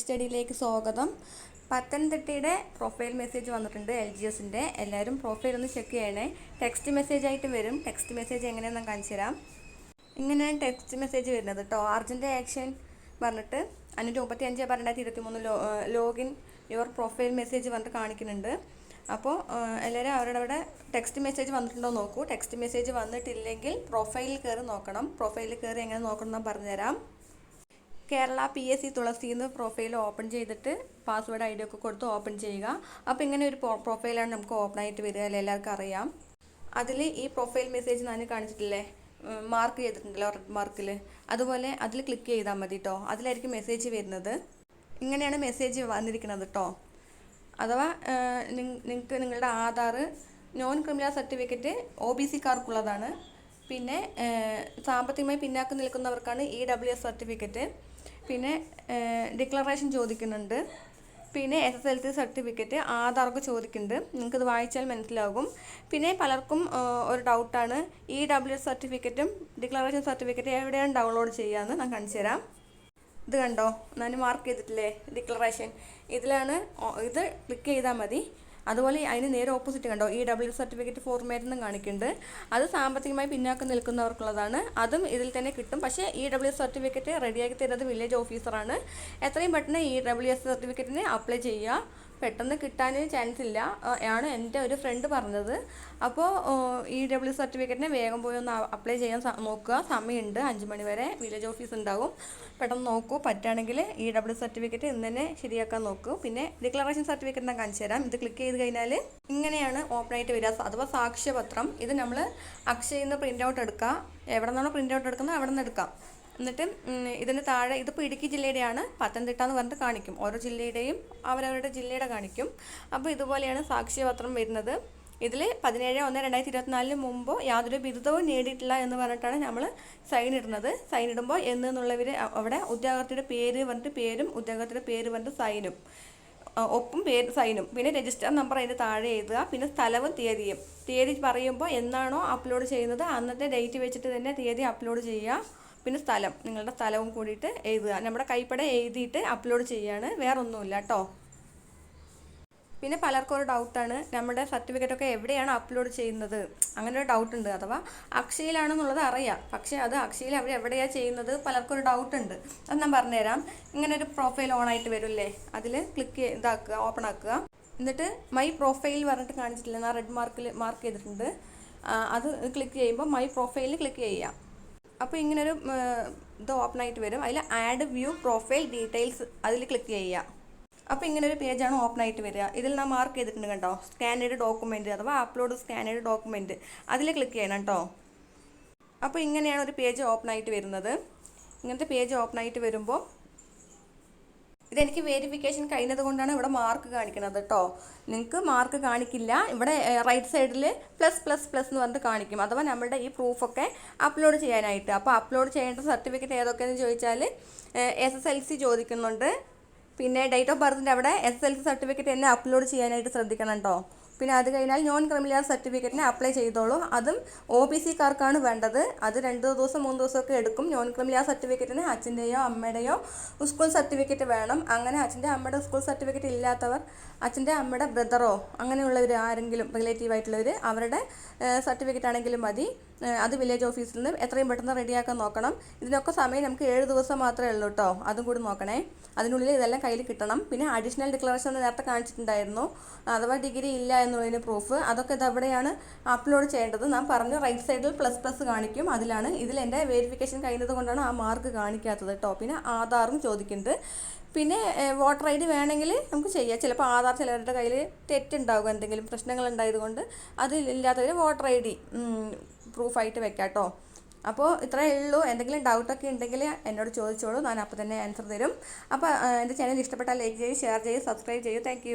സ്റ്റഡിയിലേക്ക് സ്വാഗതം. പത്തനംതിട്ടയുടെ profile message വന്നിട്ടുണ്ട് LGSൻ്റെ. എല്ലാവരും പ്രൊഫൈൽ ഒന്ന് ചെക്ക് ചെയ്യണേ. ടെക്സ്റ്റ് മെസ്സേജ് ആയിട്ട് വരും. ടെക്സ്റ്റ് മെസ്സേജ് എങ്ങനെയാണെന്ന് കാണിച്ചു തരാം. ഇങ്ങനെയാണ് ടെക്സ്റ്റ് മെസ്സേജ് വരുന്നത് കേട്ടോ. അർജൻറ്റ് ആക്ഷൻ പറഞ്ഞിട്ട് 535/2023 ലോഗിൻ യുവർ പ്രൊഫൈൽ മെസ്സേജ് പറഞ്ഞിട്ട് കാണിക്കുന്നുണ്ട്. അപ്പോൾ എല്ലാവരും അവരുടെ ടെക്സ്റ്റ് മെസ്സേജ് വന്നിട്ടുണ്ടോ നോക്കൂ. ടെക്സ്റ്റ് മെസ്സേജ് വന്നിട്ടില്ലെങ്കിൽ പ്രൊഫൈലിൽ കയറി നോക്കണം. പ്രൊഫൈലിൽ കയറി എങ്ങനെ നോക്കണം എന്ന് പറഞ്ഞുതരാം. കേരള PSC തുളസി എന്ന് പ്രൊഫൈൽ ഓപ്പൺ ചെയ്തിട്ട് പാസ്വേഡ് ID ഒക്കെ കൊടുത്ത് ഓപ്പൺ ചെയ്യുക. അപ്പോൾ ഇങ്ങനെ ഒരു പ്രൊഫൈലാണ് നമുക്ക് ഓപ്പൺ ആയിട്ട് വരിക അല്ലേ, എല്ലാവർക്കും അറിയാം. അതിൽ ഈ പ്രൊഫൈൽ മെസ്സേജ് ഞാൻ കാണിച്ചിട്ടില്ലേ, മാർക്ക് ചെയ്തിട്ടുണ്ടല്ലോ റെഡ് മാർക്കിൽ, അതുപോലെ അതിൽ ക്ലിക്ക് ചെയ്താൽ മതി കേട്ടോ. അതിലായിരിക്കും മെസ്സേജ് വരുന്നത്. ഇങ്ങനെയാണ് മെസ്സേജ് വന്നിരിക്കുന്നത് കേട്ടോ. അഥവാ നിങ്ങൾക്ക് നിങ്ങളുടെ ആധാർ, നോൺ ക്രിമിനൽ സർട്ടിഫിക്കറ്റ് OBCക്കാർക്കുള്ളതാണ്. പിന്നെ സാമ്പത്തികമായി പിന്നാക്കം നിൽക്കുന്നവർക്കാണ് EWS സർട്ടിഫിക്കറ്റ്. പിന്നെ ഡിക്ലറേഷൻ ചോദിക്കുന്നുണ്ട്. പിന്നെ SSLC സർട്ടിഫിക്കറ്റ്, ആധാറൊക്കെ ചോദിക്കുന്നുണ്ട്. നിങ്ങൾക്കിത് വായിച്ചാൽ മനസ്സിലാകും. പിന്നെ പലർക്കും ഒരു ഡൗട്ടാണ്, EWS സർട്ടിഫിക്കറ്റും ഡിക്ലറേഷൻ സർട്ടിഫിക്കറ്റ് എവിടെയാണ് ഡൗൺലോഡ് ചെയ്യാമെന്ന് ഞാൻ കാണിച്ചു തരാം. ഇത് കണ്ടോ, ഞാൻ മാർക്ക് ചെയ്തിട്ടില്ലേ ഡിക്ലറേഷൻ, ഇതിലാണ്. ഇത് ക്ലിക്ക് ചെയ്താൽ മതി. അതുപോലെ അതിന് നേരെ ഓപ്പോസിറ്റ് കണ്ടോ, EWS സർട്ടിഫിക്കറ്റ് ഫോർമാറ്റ് എന്നും കാണിക്കുന്നുണ്ട്. അത് സാമ്പത്തികമായി പിന്നാക്കം നിൽക്കുന്നവർക്കുള്ളതാണ്. അതും ഇതിൽ തന്നെ കിട്ടും. പക്ഷേ EWS സർട്ടിഫിക്കറ്റ് റെഡിയാക്കി തരുന്നത് വില്ലേജ് ഓഫീസറാണ്. എത്രയും പെട്ടെന്ന് EWS സർട്ടിഫിക്കറ്റിന് അപ്ലൈ ചെയ്യുക. പെട്ടെന്ന് കിട്ടാൻ ചാൻസ് ഇല്ല ആണ് എൻ്റെ ഒരു ഫ്രണ്ട് പറഞ്ഞത്. അപ്പോൾ EWS സർട്ടിഫിക്കറ്റിന് വേഗം പോയി ഒന്ന് അപ്ലൈ ചെയ്യാൻ നോക്കുക. സമയമുണ്ട്, 5 മണി വരെ വില്ലേജ് ഓഫീസ് ഉണ്ടാവും. പെട്ടെന്ന് നോക്കൂ. പറ്റുകയാണെങ്കിൽ EWS സർട്ടിഫിക്കറ്റ് ഇന്ന് തന്നെ ശരിയാക്കാൻ നോക്കൂ. പിന്നെ ഡിക്ലറേഷൻ സർട്ടിഫിക്കറ്റ് ഞാൻ കാണിച്ചു തരാം. ഇത് ക്ലിക്ക് ചെയ്ത് കഴിഞ്ഞാൽ ഇങ്ങനെയാണ് ഓപ്പൺ ആയിട്ട് വരിക, അഥവാ സാക്ഷ്യപത്രം. ഇത് നമ്മൾ അക്ഷയയിൽ നിന്ന് പ്രിൻ്റ് ഔട്ട് എടുക്കുക. എവിടെ നിന്നാണോ പ്രിൻ്റ് ഔട്ട് എടുക്കുന്നത് അവിടെ നിന്ന് എടുക്കാം. എന്നിട്ട് ഇതിന് താഴെ, ഇതിപ്പോൾ ഇടുക്കി ജില്ലയുടെയാണ്, പത്തനംതിട്ട എന്ന് പറഞ്ഞിട്ട് കാണിക്കും. ഓരോ ജില്ലയുടെയും അവരവരുടെ ജില്ലയുടെ കാണിക്കും. അപ്പോൾ ഇതുപോലെയാണ് സാക്ഷ്യപത്രം വരുന്നത്. ഇതിൽ 17/1/2024 മുമ്പോ യാതൊരു ബിരുദവും നേടിയിട്ടില്ല എന്ന് പറഞ്ഞിട്ടാണ് നമ്മൾ സൈൻ ഇടുന്നത്. സൈൻ ഇടുമ്പോൾ എന്നുള്ളവർ അവിടെ ഉദ്യോഗാർത്ഥിയുടെ പേര് പറഞ്ഞിട്ട് പേരും ഉദ്യോഗാർത്ഥിയുടെ പേര് പറഞ്ഞിട്ട് സൈനും, ഒപ്പം പേര് സൈനും, പിന്നെ രജിസ്റ്റർ നമ്പർ അതിൻ്റെ താഴെ എഴുതുക. പിന്നെ സ്ഥലവും തീയതിയും. തീയതി പറയുമ്പോൾ എന്നാണോ അപ്ലോഡ് ചെയ്യുന്നത് അന്നത്തെ ഡേറ്റ് വെച്ചിട്ട് തന്നെ തീയതി അപ്ലോഡ് ചെയ്യുക. പിന്നെ സ്ഥലം, നിങ്ങളുടെ സ്ഥലവും കൂടിയിട്ട് എഴുതുക. നമ്മുടെ കൈപ്പട എഴുതിയിട്ട് അപ്ലോഡ് ചെയ്യുകയാണ്, വേറൊന്നുമില്ല കേട്ടോ. പിന്നെ പലർക്കും ഒരു ഡൗട്ടാണ്, നമ്മുടെ സർട്ടിഫിക്കറ്റൊക്കെ എവിടെയാണ് അപ്ലോഡ് ചെയ്യുന്നത്, അങ്ങനെ ഒരു ഡൗട്ടുണ്ട്. അഥവാ അക്ഷയയിലാണെന്നുള്ളത് അറിയാം, പക്ഷേ അത് അക്ഷയയിൽ അവർ എവിടെയാണ് ചെയ്യുന്നത് പലർക്കും ഒരു ഡൗട്ടുണ്ട്. അത് ഞാൻ പറഞ്ഞുതരാം. ഇങ്ങനെ ഒരു പ്രൊഫൈൽ ഓൺ ആയിട്ട് വരില്ലേ, അതിൽ ക്ലിക്ക് ഇതാക്കുക, ഓപ്പൺ ആക്കുക. എന്നിട്ട് മൈ പ്രൊഫൈൽ പറഞ്ഞിട്ട് കാണിച്ചിട്ടില്ല, ഞാൻ റെഡ് മാർക്ക് ചെയ്തിട്ടുണ്ട്. അത് ക്ലിക്ക് ചെയ്യുമ്പോൾ മൈ പ്രൊഫൈലിൽ ക്ലിക്ക് ചെയ്യാം. അപ്പോൾ ഇങ്ങനൊരു ഇത് ഓപ്പൺ ആയിട്ട് വരും. അതിൽ ആഡ് വ്യൂ പ്രൊഫൈൽ ഡീറ്റെയിൽസ്, അതിൽ ക്ലിക്ക് ചെയ്യുക. അപ്പോൾ ഇങ്ങനൊരു പേജാണ് ഓപ്പൺ ആയിട്ട് വരിക. ഇതിൽ ഞാൻ മാർക്ക് ചെയ്തിട്ടുണ്ട് കണ്ടോ, സ്കാനഡ് ഡോക്യുമെൻറ്റ് അഥവാ അപ്ലോഡ് സ്കാനഡ് ഡോക്യുമെൻറ്റ്, അതിൽ ക്ലിക്ക് ചെയ്യണം കേട്ടോ. അപ്പോൾ ഇങ്ങനെയാണ് ഒരു പേജ് ഓപ്പൺ ആയിട്ട് വരുന്നത്. ഇങ്ങനത്തെ പേജ് ഓപ്പൺ ആയിട്ട് വരുമ്പോൾ ഇതെനിക്ക് വെരിഫിക്കേഷൻ കഴിഞ്ഞത് കൊണ്ടാണ് ഇവിടെ മാർക്ക് കാണിക്കുന്നത് കേട്ടോ. നിങ്ങൾക്ക് മാർക്ക് കാണിക്കില്ല. ഇവിടെ റൈറ്റ് സൈഡിൽ +++ എന്ന് പറഞ്ഞിട്ട് കാണിക്കും, അഥവാ നമ്മുടെ ഈ പ്രൂഫൊക്കെ അപ്ലോഡ് ചെയ്യാനായിട്ട്. അപ്പോൾ അപ്ലോഡ് ചെയ്യേണ്ട സർട്ടിഫിക്കറ്റ് ഏതൊക്കെയെന്ന് ചോദിച്ചാൽ SSLC ചോദിക്കുന്നുണ്ട്. പിന്നെ ഡേറ്റ് ഓഫ് ബർത്തിൻ്റെ അവിടെ SSLC സർട്ടിഫിക്കറ്റ് തന്നെ അപ്ലോഡ് ചെയ്യാനായിട്ട് ശ്രദ്ധിക്കണം കേട്ടോ. പിന്നെ അത് കഴിഞ്ഞാൽ നോൺ ക്രിമിനൽ സർട്ടിഫിക്കറ്റിന് അപ്ലൈ ചെയ്തോളൂ. അതും OBCക്കാർക്കാണ് വേണ്ടത്. അത് 2 ദിവസം 3 ദിവസമൊക്കെ എടുക്കും. നോൺ ക്രിമിനൽ സർട്ടിഫിക്കറ്റിന് അച്ഛൻ്റെയോ അമ്മയുടെയോ സ്കൂൾ സർട്ടിഫിക്കറ്റ് വേണം. അങ്ങനെ അച്ഛൻ്റെ അമ്മയുടെ സ്കൂൾ സർട്ടിഫിക്കറ്റ് ഇല്ലാത്തവർ അച്ഛൻ്റെ അമ്മയുടെ ബ്രദറോ അങ്ങനെയുള്ളവർ ആരെങ്കിലും റിലേറ്റീവായിട്ടുള്ളവർ അവരുടെ സർട്ടിഫിക്കറ്റ് ആണെങ്കിലും മതി. അത് വില്ലേജ് ഓഫീസിൽ നിന്ന് എത്രയും പെട്ടെന്ന് റെഡിയാക്കാൻ നോക്കണം. ഇതിനൊക്കെ സമയം നമുക്ക് 7 ദിവസം മാത്രമേ ഉള്ളൂ കേട്ടോ. അതും കൂടി നോക്കണേ. അതിനുള്ളിൽ ഇതെല്ലാം കയ്യിൽ കിട്ടണം. പിന്നെ അഡീഷണൽ ഡിക്ലറേഷൻ എന്ന് നേരത്തെ കാണിച്ചിട്ടുണ്ടായിരുന്നു, അഥവാ ഡിഗ്രി ഇല്ല എന്നുള്ളതിന് പ്രൂഫ്. അതൊക്കെ ഇതെവിടെയാണ് അപ്ലോഡ് ചെയ്യേണ്ടത് ഞാൻ പറഞ്ഞു. റൈറ്റ് സൈഡിൽ ++ കാണിക്കും, അതിലാണ്. ഇതിൽ എൻ്റെ വെരിഫിക്കേഷൻ കഴിഞ്ഞത് കൊണ്ടാണ് ആ മാർക്ക് കാണിക്കാത്തത് കേട്ടോ. പിന്നെ ആധാറും ചോദിക്കുന്നുണ്ട്. പിന്നെ വോട്ടർ ID വേണമെങ്കിൽ നമുക്ക് ചെയ്യാം. ചിലപ്പോൾ ആധാർ ചിലവരുടെ കയ്യിൽ തെറ്റുണ്ടാകും, എന്തെങ്കിലും പ്രശ്നങ്ങൾ ഉണ്ടായതുകൊണ്ട് അതില്ലാത്തവർ വോട്ടർ ID പ്രൂഫായിട്ട് വെക്കാം കേട്ടോ. അപ്പോൾ ഇത്രയേ ഉള്ളൂ. എന്തെങ്കിലും ഡൗട്ടൊക്കെ ഉണ്ടെങ്കിൽ എന്നോട് ചോദിച്ചോളൂ, ഞാൻ അപ്പോൾ തന്നെ ആൻസർ തരും. അപ്പോൾ എൻ്റെ ചാനൽ ഇഷ്ടപ്പെട്ടാൽ ലൈക്ക് ചെയ്യൂ, ഷെയർ ചെയ്യൂ, സബ്സ്ക്രൈബ് ചെയ്യൂ. താങ്ക്